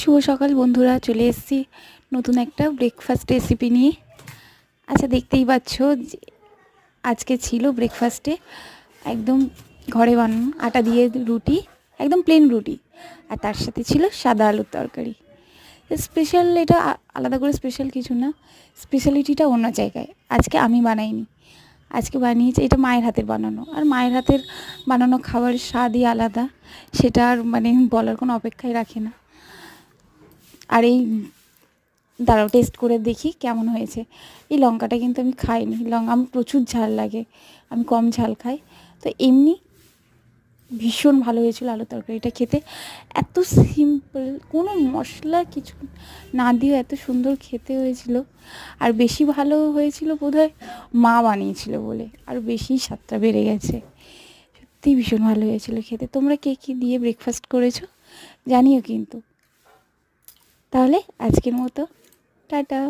শুভ সকাল বন্ধুরা, চলে এসেছি নতুন একটা ব্রেকফাস্ট রেসিপি নিয়ে। আচ্ছা, দেখতেই পাচ্ছ যে আজকে ছিল ব্রেকফাস্টে একদম ঘরে বানানো আটা দিয়ে রুটি, একদম প্লেন রুটি, আর তার সাথে ছিল সাদা আলুর তরকারি। স্পেশাল এটা আলাদা করে স্পেশাল কিছু না, স্পেশালিটিটা অন্য জায়গায়। আজকে আমি বানাইনি, আজকে বানিয়েছি, এটা মায়ের হাতের বানানো, আর মায়ের হাতের বানানো খাবারের স্বাদই আলাদা, সেটা আর বলার কোনো অপেক্ষাই রাখে না। আর এই দাঁড়াও, টেস্ট করে দেখি কেমন হয়েছে। এই লঙ্কাটা কিন্তু আমি খাইনি, আমার প্রচুর ঝাল লাগে, আমি কম ঝাল খাই। তো এমনি ভীষণ ভালো হয়েছিল আলু তরকারিটা খেতে, এত সিম্পল, কোনো মশলা কিছু না দিয়েও এত সুন্দর খেতে হয়েছিল। আর বেশি ভালো হয়েছিল বোধহয় মা বানিয়েছিল বলে, আর বেশি স্বাদটা বেড়ে গেছে। সত্যি ভীষণ ভালো হয়েছিল খেতে। তোমরা কে কী দিয়ে ব্রেকফাস্ট করেছো জানিও কিন্তু। তাহলে আজকের মতো টাটা।